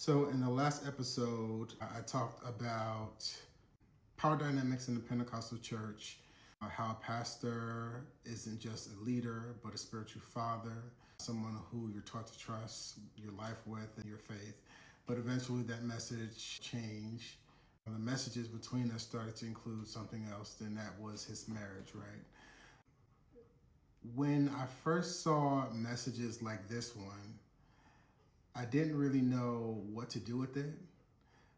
So in the last episode, I talked about power dynamics in the Pentecostal church, how a pastor isn't just a leader, but a spiritual father, someone who you're taught to trust your life with and your faith. But eventually that message changed. The messages between us started to include something else, and that was his marriage, right? When I first saw messages like this one, I didn't really know what to do with it,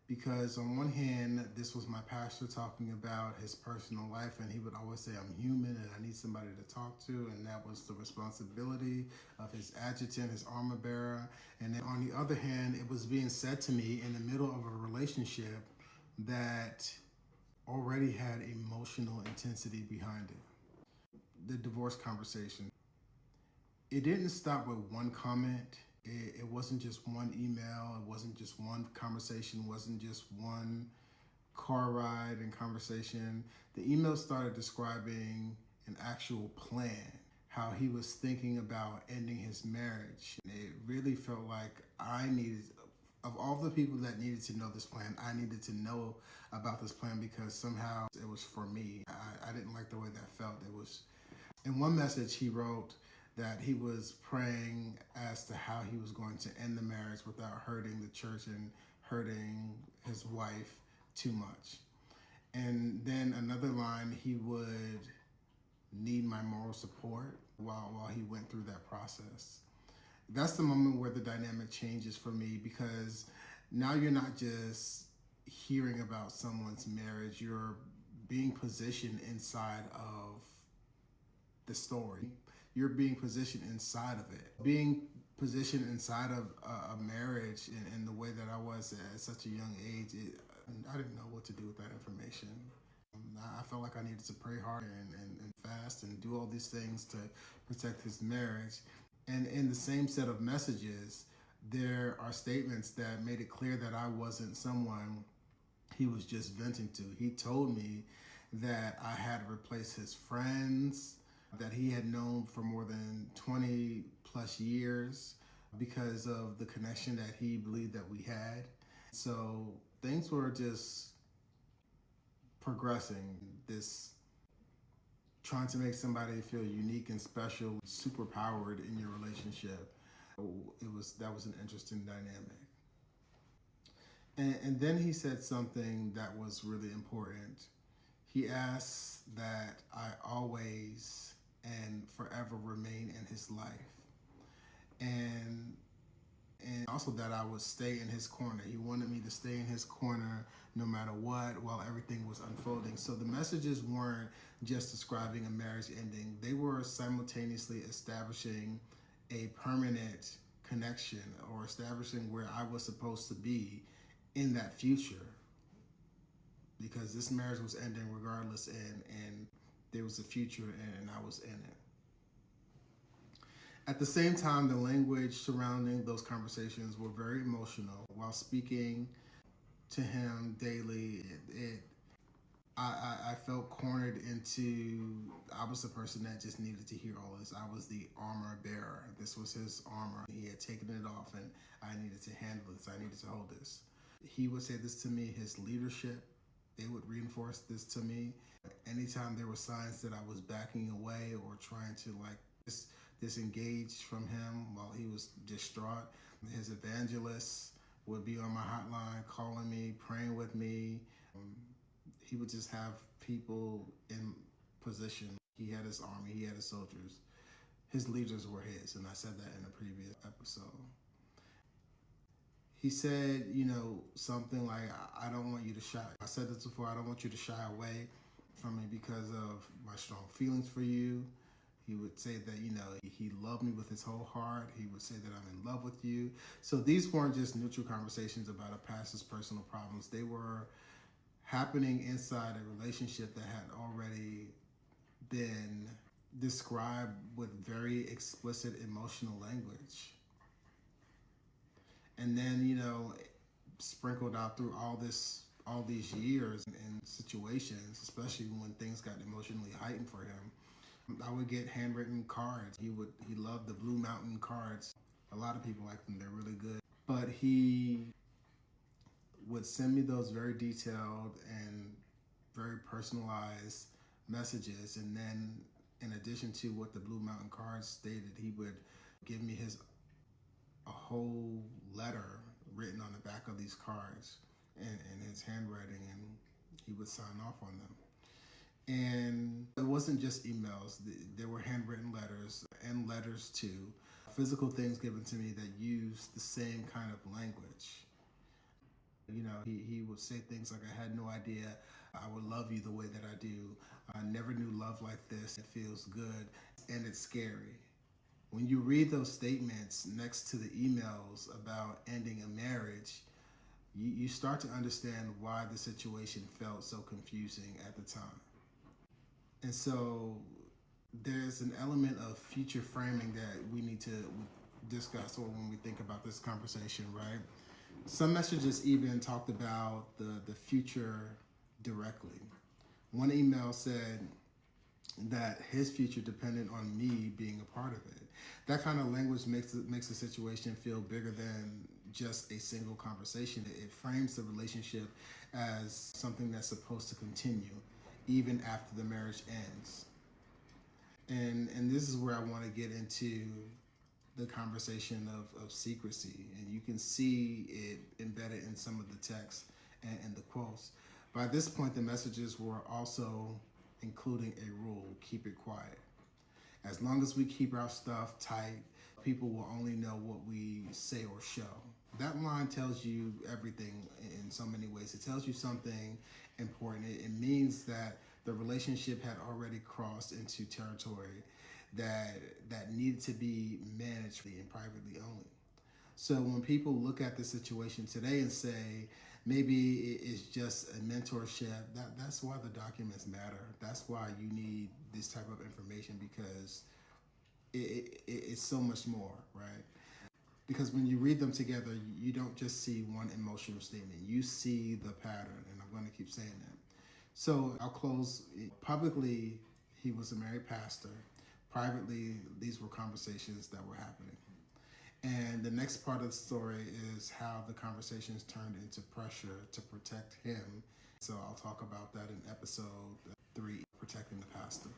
because on one hand, this was my pastor talking about his personal life, and he would always say, I'm human and I need somebody to talk to, and that was the responsibility of his adjutant, his armor bearer. And then on the other hand, it was being said to me in the middle of a relationship that already had emotional intensity behind it. The divorce conversation. It didn't stop with one comment. It wasn't just one email. It wasn't just one conversation. It wasn't just one car ride and conversation. The email started describing an actual plan, how he was thinking about ending his marriage. It really felt like I needed, of all the people that needed to know this plan, I needed to know about this plan because somehow it was for me. I didn't like the way that felt. It was, in one message he wrote that he was praying as to how he was going to end the marriage without hurting the church and hurting his wife too much. And then another line, he would need my moral support while he went through that process. That's the moment where the dynamic changes for me, because now you're not just hearing about someone's marriage, you're being positioned inside of the story. You're being positioned inside of it. Being positioned inside of a marriage in the way that I was at such a young age, I didn't know what to do with that information. I felt like I needed to pray hard and fast and do all these things to protect his marriage. And in the same set of messages, there are statements that made it clear that I wasn't someone he was just venting to. He told me that I had to replace his friends that he had known for more than 20 plus years because of the connection that he believed that we had. So things were just progressing, this trying to make somebody feel unique and special, super powered in your relationship. That was an interesting dynamic. And then he said something that was really important. He asked that I always and forever remain in his life. And also that I would stay in his corner. He wanted me to stay in his corner no matter what while everything was unfolding. So the messages weren't just describing a marriage ending. They were simultaneously establishing a permanent connection or establishing where I was supposed to be in that future. Because this marriage was ending regardless, and there was a future and I was in it. At the same time, the language surrounding those conversations were very emotional. While speaking to him daily, I felt cornered into, I was the person that just needed to hear all this. I was the armor bearer. This was his armor. He had taken it off and I needed to handle this. I needed to hold this. He would say this to me, his leadership, they would reinforce this to me. Anytime there were signs that I was backing away or trying to disengage from him while he was distraught, his evangelists would be on my hotline calling me, praying with me. He would just have people in position. He had his army, he had his soldiers. His leaders were his, and I said that in a previous episode. He said, something like, I don't want you to shy. I said this before, I don't want you to shy away from me because of my strong feelings for you. He would say that, he loved me with his whole heart. He would say that I'm in love with you. So these weren't just neutral conversations about a pastor's personal problems. They were happening inside a relationship that had already been described with very explicit emotional language. And then, sprinkled out through all these years and situations, especially when things got emotionally heightened for him, I would get handwritten cards. He loved the Blue Mountain cards. A lot of people like them, they're really good. But he would send me those very detailed and very personalized messages. And then, in addition to what the Blue Mountain cards stated, he would give me a whole letter written on the back of these cards in his handwriting, and he would sign off on them. And it wasn't just emails. There were handwritten letters and letters too, physical things given to me that used the same kind of language. You know, he would say things like, I had no idea I would love you the way that I do. I never knew love like this. It feels good and it's scary. When you read those statements next to the emails about ending a marriage, you start to understand why the situation felt so confusing at the time. And so there's an element of future framing that we need to discuss or when we think about this conversation, right? Some messages even talked about the future directly. One email said that his future depended on me being a part of it. That kind of language makes the situation feel bigger than just a single conversation. It frames the relationship as something that's supposed to continue even after the marriage ends. And this is where I want to get into the conversation of secrecy. And you can see it embedded in some of the text and the quotes. By this point, the messages were also including a rule: keep it quiet. As long as we keep our stuff tight, people will only know what we say or show. That line tells you everything in so many ways. It tells you something important. It means that the relationship had already crossed into territory that needed to be managed and privately only. So when people look at the situation today and say, maybe it's just a mentorship, that's why the documents matter. That's why you need this type of information, because it's so much more, right? Because when you read them together, you don't just see one emotional statement. You see the pattern, and I'm going to keep saying that. So I'll close. Publicly, he was a married pastor. Privately, these were conversations that were happening. And the next part of the story is how the conversations turned into pressure to protect him. So I'll talk about that in episode 3, Protecting the Pastor.